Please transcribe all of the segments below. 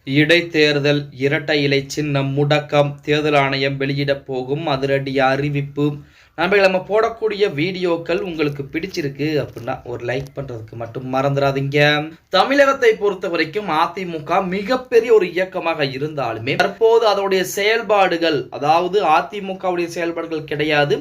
இடைத்தேர்தல் இரட்டை இலை சின்னம் முடக்கம் தேர்தல் ஆணையம் வெளியிடப் போகும் அதிரடி அறிவிப்பு. நண்பர்களே, நம்ம போடக்கூடிய வீடியோக்கள் உங்களுக்கு பிடிச்சிருக்கு அப்படின்னா ஒரு லைக் பண்றதுக்கு மட்டும் மறந்துடாதீங்க. தமிழகத்தை பொறுத்த வரைக்கும் அதிமுக மிகப்பெரிய ஒரு இயக்கமாக இருந்தாலுமே தற்போது அதோடைய செயல்பாடுகள், அதாவது அதிமுகவுடைய செயல்பாடுகள் கிடையாது,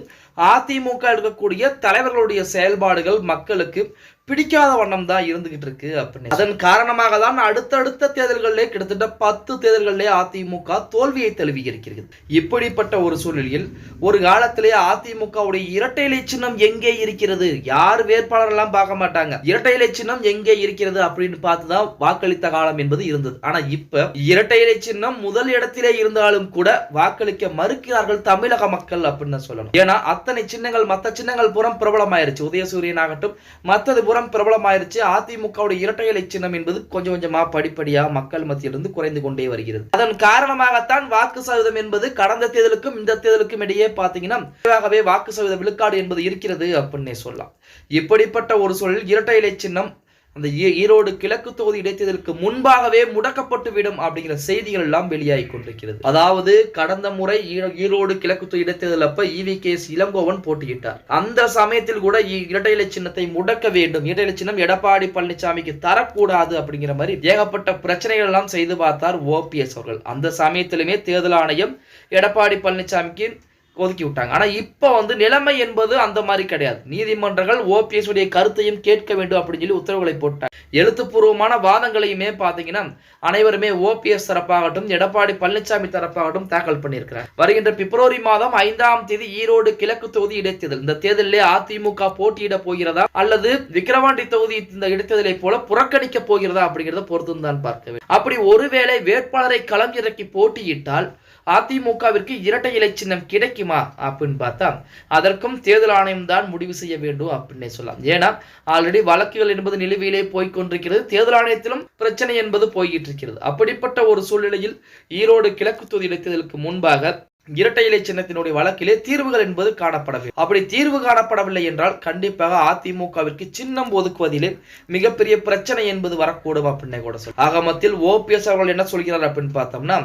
அதிமுக இருக்கக்கூடிய தலைவர்களுடைய செயல்பாடுகள் மக்களுக்கு பிடிக்காத வண்ணம் தான் இருந்துகிட்டு இருக்கு அப்படின்னு. அதன் காரணமாக தான் அடுத்தடுத்த தேர்தல்களிலே கிட்டத்தட்ட 10 தேர்தல்களிலே அதிமுக தோல்வியை தழுவி இருக்கிறது. இப்படிப்பட்ட ஒரு சூழ்நிலையில் ஒரு காலத்திலே அதிமுகவுடைய இரட்டை இலை சின்னம் எங்கே இருக்கிறது, யார் வேட்பாளர் எல்லாம் பார்க்க மாட்டாங்க, இரட்டை இலை சின்னம் எங்கே இருக்கிறது அப்படின்னு பார்த்துதான் வாக்களித்த காலம் என்பது இருந்தது. ஆனா இப்ப இரட்டை இலை சின்னம் முதல் இடத்திலே இருந்தாலும் கூட வாக்களிக்க மறுக்கிறார்கள் தமிழக மக்கள் அப்படின்னு சொல்லணும். ஏன்னா அத்தனை சின்னங்கள், மற்ற சின்னங்கள் புறம் பிரபலமாயிருச்சு. உதயசூரியன் ஆகட்டும், மற்றது புறம் பிரபலமாயிருச்சு. அதிமுகவுடைய இரட்டை இலை சின்னம் என்பது கொஞ்சம் கொஞ்சமா படிப்படியா மக்கள் மத்தியிலிருந்து குறைந்து கொண்டே வருகிறது. அதன் காரணமாகத்தான் வாக்கு சதவீதம் என்பது கடந்த தேர்தலுக்கும் இந்த தேர்தலுக்கும் இடையே பாத்தீங்கன்னா வாக்கு சதவீத விழுக்காடு என்பது இருக்கிறது அப்படின்னு சொல்லலாம். இப்படிப்பட்ட ஒரு சூழலில் இரட்டை இலை சின்னம் அந்த ஈரோடு கிழக்கு தொகுதி இடைத்தேர்தலுக்கு முன்பாகவே முடக்கப்பட்டு விடும் அப்படிங்கிற செய்திகள் எல்லாம் வெளியாகி கொண்டிருக்கிறது. அதாவது கடந்த முறை ஈரோடு கிழக்கு தொகுதி இடைத்தேர்தல் அப்ப EVKS இளங்கோவன் போட்டியிட்டார். அந்த சமயத்தில் கூட இரட்டை இலை சின்னத்தை முடக்க வேண்டும், இரட்டை இலை சின்னம் எடப்பாடி பழனிசாமிக்கு தரக்கூடாது அப்படிங்கிற மாதிரி ஏகப்பட்ட பிரச்சனைகள் எல்லாம் செய்து பார்த்தார் OPS அவர்கள். அந்த சமயத்திலுமே தேர்தல் ஆணையம் எடப்பாடி பழனிசாமிக்கு ஒதுக்கி விட்டாங்க. ஆனா இப்ப நிலைமை என்பது அந்த மாதிரி கிடையாது. நீதிமன்றங்கள் OPS உடைய கருத்தையும் கேட்க வேண்டும் அப்படின்னு சொல்லி உத்தரவுகளை போட்டாங்க. எழுத்துப்பூர்வமான வாதங்களையுமே பாத்தீங்கன்னா அனைவருமே OPS தரப்பாகட்டும் எடப்பாடி பழனிசாமி தரப்பாகட்டும் தாக்கல் பண்ணியிருக்கிறார். வருகின்ற பிப்ரவரி மாதம் 5ஆம் தேதி ஈரோடு கிழக்கு தொகுதி இடைத்தேர்தல். இந்த தேர்தலிலே அதிமுக போட்டியிட போகிறதா அல்லது விக்கிரவாண்டி தொகுதி இந்த இடைத்தேர்தலை போல புறக்கணிக்க போகிறதா அப்படிங்கிறத பொறுத்து தான் பார்க்க வேண்டும். அப்படி ஒருவேளை வேட்பாளரை களம் இறக்கி போட்டியிட்டால் அதிமுகவிற்கு இரட்டை இலை சின்னம் கிடைக்குமா அப்படின்னு பார்த்தா அதற்கும் தேர்தல் ஆணையம் தான் முடிவு செய்ய வேண்டும் அப்படின்னு சொல்லலாம். ஏன்னா ஆல்ரெடி வழக்குகள் என்பது நிலுவையிலே போய்கொண்டிருக்கிறது, தேர்தல் ஆணையத்திலும் பிரச்சனை என்பது போய்கிட்டு இருக்கிறது. அப்படிப்பட்ட ஒரு சூழ்நிலையில் ஈரோடு கிழக்கு தொகுதி இடைத்தேர்தலுக்கு முன்பாக இரட்டை இலை சின்னத்தினுடைய வழக்கிலே தீர்வுகள் என்பது காணப்படவில்லை. அப்படி தீர்வு காணப்படவில்லை என்றால் கண்டிப்பாக அதிமுகவிற்கு சின்னம் ஒதுக்குவதிலே மிகப்பெரிய பிரச்சனை என்பது வரக்கூடும் அப்படின்னு கூட சொல்ல. ஆகமத்தில் OPS அவர்கள் என்ன சொல்கிறார் அப்படின்னு பார்த்தோம்னா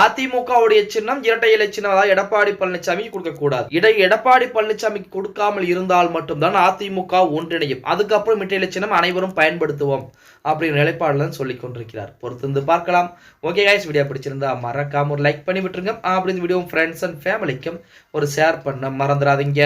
அதிமுகவுடைய சின்னம் இரட்டை இலை சின்னம், அதாவது எடப்பாடி பழனிசாமி கொடுக்க கூடாது. எடப்பாடி பழனிசாமிக்கு கொடுக்காமல் இருந்தால் மட்டும்தான் அதிமுக ஒன்றிணையும். அதுக்கப்புறம் இரட்டை இலை சின்னம் அனைவரும் பயன்படுத்துவோம் அப்படிங்கிற நிலைப்பாடுல சொல்லிக் கொண்டிருக்கிறார். பொறுத்து பார்க்கலாம். ஓகே கைஸ், வீடியோ பிடிச்சிருந்தா மறக்காம ஒரு லைக் பண்ணி விட்டுருங்க. அப்படின்னு வீடியோ ஃப்ரெண்ட்ஸ் அண்ட் ஃபேமிலிக்கும் ஒரு ஷேர் பண்ண மறந்துடாதீங்க.